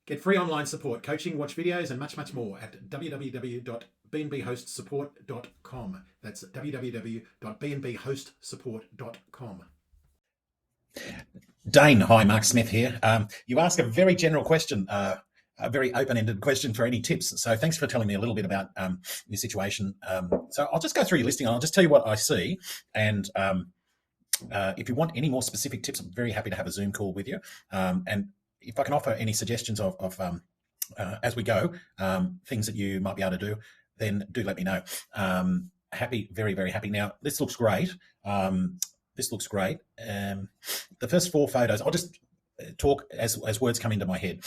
Get free online support, coaching, watch videos, and much, much more at www.bnbhostsupport.com. That's www.bnbhostsupport.com. Dane, hi, Mark Smith here. You ask a very general question, a very open-ended question for any tips. So thanks for telling me a little bit about your situation. So I'll just go through your listing and I'll just tell you what I see. And if you want any more specific tips, I'm very happy to have a Zoom call with you. And if I can offer any suggestions of as we go, things that you might be able to do, then do let me know. Happy, very, very happy. Now, this looks great. This looks great. The first 4 photos, I'll just talk as words come into my head.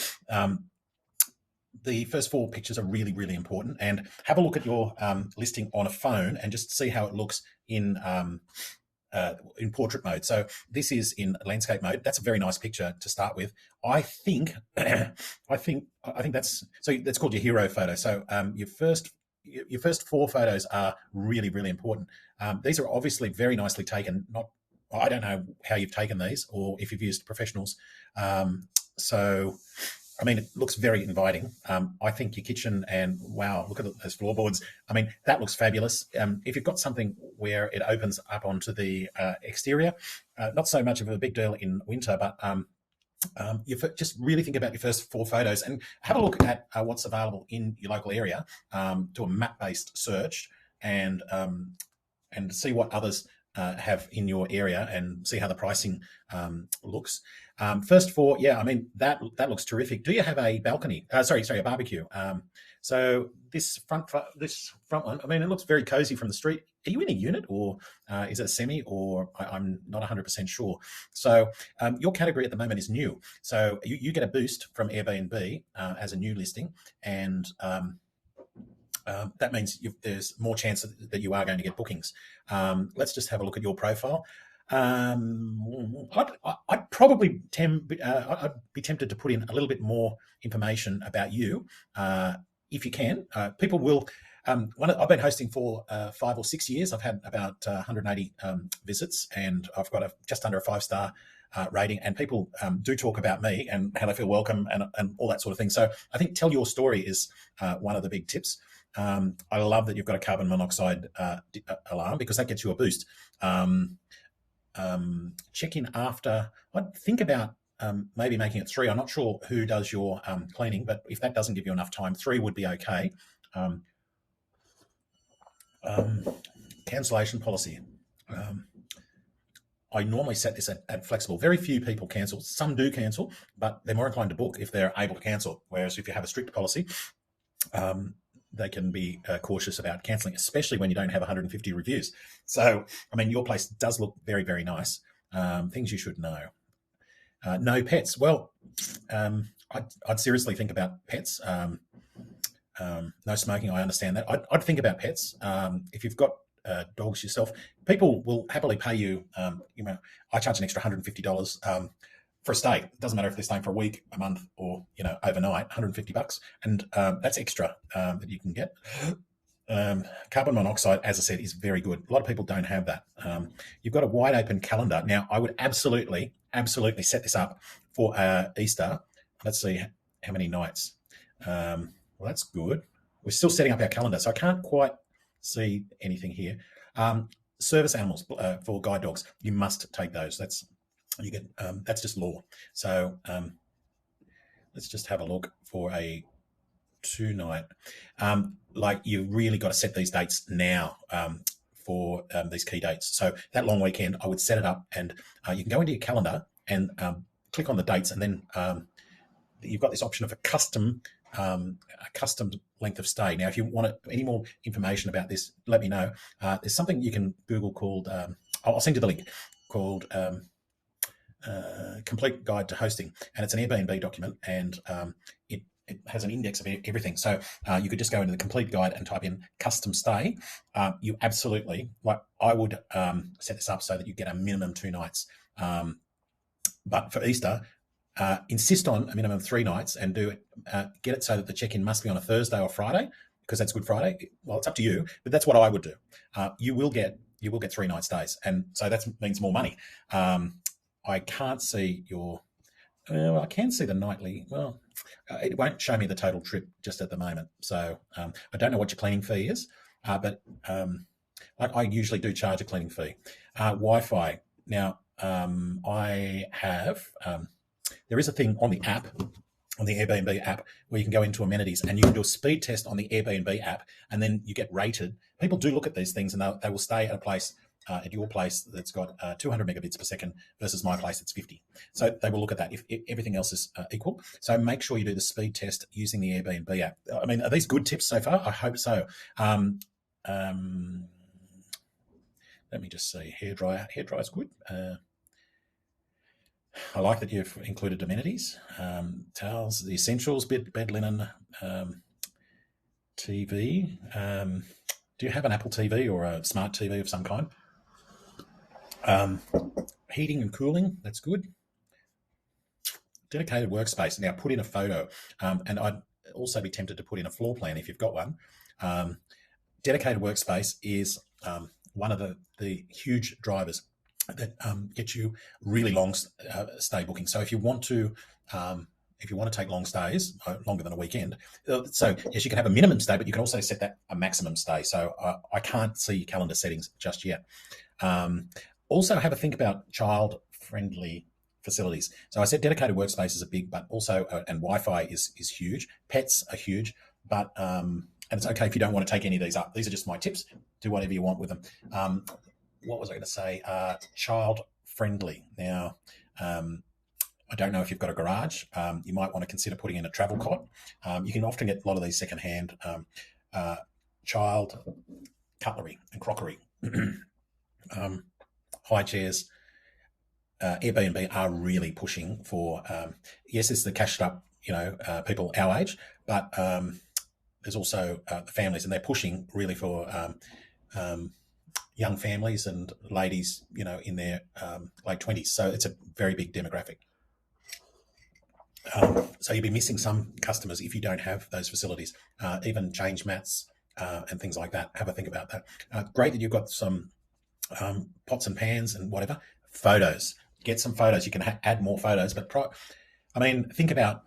The first 4 pictures are really, really important. And have a look at your listing on a phone and just see how it looks in portrait mode. So this is in landscape mode. That's a very nice picture to start with. I think that's called your hero photo. So your first 4 photos are really, really important. These are obviously very nicely taken. I don't know how you've taken these or if you've used professionals. So, I mean, it looks very inviting. I think your kitchen and wow, look at those floorboards. I mean, that looks fabulous. If you've got something where it opens up onto the exterior, not so much of a big deal in winter, but you just really think about your first 4 photos and have a look at what's available in your local area. Do a map-based search and see what others have in your area and see how the pricing looks. First 4, yeah, I mean that looks terrific. Do you have a balcony? A barbecue. So this front one, I mean, it looks very cozy from the street. Are you in a unit or is it a semi? Or I'm not 100% sure. So your category at the moment is new. So you get a boost from Airbnb as a new listing, and that means there's more chance that you are going to get bookings. Let's just have a look at your profile. I'd probably I'd be tempted to put in a little bit more information about you if you can. People will. I've been hosting for 5 or 6 years. I've had about 180 visits, and I've got just under a 5-star rating. And people do talk about me and how they feel welcome and all that sort of thing. So I think tell your story is one of the big tips. I love that you've got a carbon monoxide alarm because that gets you a boost. Check in after. I'd think about maybe making it 3. I'm not sure who does your cleaning, but if that doesn't give you enough time, 3 would be okay. Cancellation policy. I normally set this at flexible. Very few people cancel. Some do cancel, but they're more inclined to book if they're able to cancel. Whereas if you have a strict policy, they can be cautious about cancelling, especially when you don't have 150 reviews. So, I mean, your place does look very, very nice. Things you should know. No pets. Well, I'd seriously think about pets. No smoking, I understand that. I'd think about pets. If you've got dogs yourself, people will happily pay you. I charge an extra $150 for a stay. It doesn't matter if they're staying for a week, a month, or overnight. $150, and that's extra that you can get. Carbon monoxide, as I said, is very good. A lot of people don't have that. You've got a wide open calendar. Now, I would absolutely set this up for Easter. Let's see how many nights. Well, that's good. We're still setting up our calendar, so I can't quite see anything here. Service animals for guide dogs, you must take those. That's just law. So let's just have a look for a 2-night. Like you really got to set these dates now for these key dates. So that long weekend, I would set it up, and you can go into your calendar and click on the dates, and then you've got this option of a custom length of stay. Now, if you want any more information about this, let me know. There's something you can Google called, I'll send you the link, called Complete Guide to Hosting. And it's an Airbnb document, and it has an index of everything. So you could just go into the complete guide and type in custom stay. You absolutely, I would set this up so that you get a minimum 2 nights. But for Easter, insist on a minimum of 3 nights, and get it so that the check-in must be on a Thursday or Friday, because that's Good Friday. Well, it's up to you, but that's what I would do. You will get 3 night stays, and so that means more money. I can't see your Well, I can see the nightly. Well, it won't show me the total trip just at the moment. So I don't know what your cleaning fee is, but I usually do charge a cleaning fee. Wi-Fi. Now, I have, there is a thing on the app, on the Airbnb app, where you can go into amenities and you can do a speed test on the Airbnb app, and then you get rated. People do look at these things, and they will stay at a place, at your place that's got 200 megabits per second versus my place that's 50. So they will look at that if everything else is equal. So make sure you do the speed test using the Airbnb app. I mean, are these good tips so far? I hope so. Let me just see. Hairdryer. Hairdryer's good. I like that you've included amenities, towels, the essentials, bed linen, TV. Do you have an Apple TV or a smart TV of some kind? Heating and cooling, that's good. Dedicated workspace. Now put in a photo, and I'd also be tempted to put in a floor plan if you've got one. Dedicated workspace is one of the huge drivers that get you really long stay booking. So if you want to take long stays, longer than a weekend, so yes, you can have a minimum stay, but you can also set that a maximum stay. So I can't see calendar settings just yet. Also have a think about child-friendly facilities. So I said dedicated workspaces are big, but also, and Wi-Fi is huge. Pets are huge, but and it's okay if you don't want to take any of these up. These are just my tips. Do whatever you want with them. What was I going to say? Child-friendly. Now, I don't know if you've got a garage. You might want to consider putting in a travel cot. You can often get a lot of these secondhand child cutlery and crockery. High chairs. Airbnb are really pushing for, yes, it's the cashed up, people our age, but there's also the families, and they're pushing really for young families and ladies, in their late 20s. So it's a very big demographic. So you'll be missing some customers if you don't have those facilities, even change mats and things like that. Have a think about that. Great that you've got some pots and pans and whatever. Photos. Get some photos. You can add more photos, but think about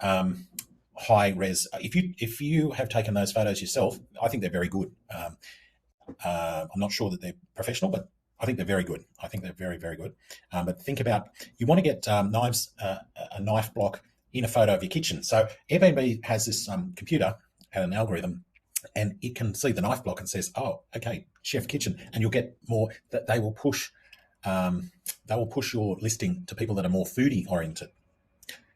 high res. If you have taken those photos yourself, I think they're very good. I'm not sure that they're professional, but I think they're very good. I think they're very, very good. But think about, you want to get a knife block in a photo of your kitchen. So Airbnb has this computer and an algorithm, and it can see the knife block and says, oh, okay, chef kitchen, and you'll get more. That they will push your listing to people that are more foodie oriented.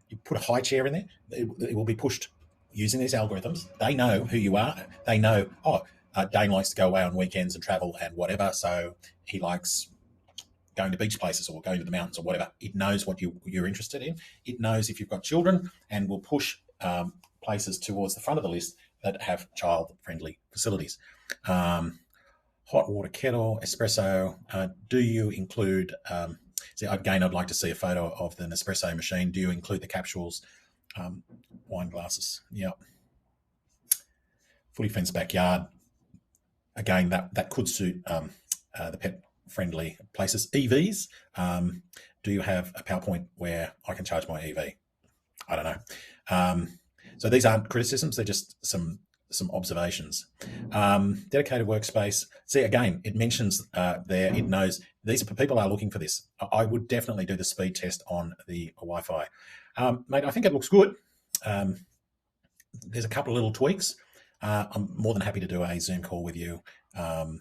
You put a high chair in there, it will be pushed using these algorithms. They know who you are. They know, Dane likes to go away on weekends and travel and whatever, so he likes going to beach places or going to the mountains or whatever. It knows what you're interested in. It knows if you've got children, and will push places towards the front of the list that have child-friendly facilities. Hot water kettle, espresso. Do you include, again, I'd like to see a photo of the Nespresso machine. Do you include the capsules? Wine glasses. Yeah. Fully fenced backyard. Again, that could suit the pet-friendly places. EVs. Do you have a PowerPoint where I can charge my EV? I don't know. So these aren't criticisms. They're just some observations. Dedicated workspace. See, again, it mentions there, it knows people are looking for this. I would definitely do the speed test on the Wi-Fi. Mate, I think it looks good. There's a couple of little tweaks. I'm more than happy to do a Zoom call with you. And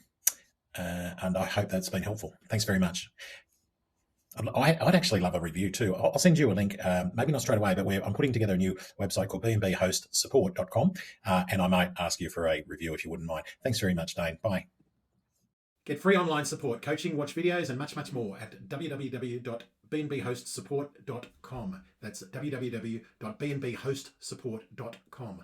I hope that's been helpful. Thanks very much. I'd actually love a review too. I'll send you a link, maybe not straight away, but I'm putting together a new website called bnbhostsupport.com, and I might ask you for a review if you wouldn't mind. Thanks very much, Dane. Bye. Get free online support, coaching, watch videos, and much, much more at www.bnbhostsupport.com. That's www.bnbhostsupport.com.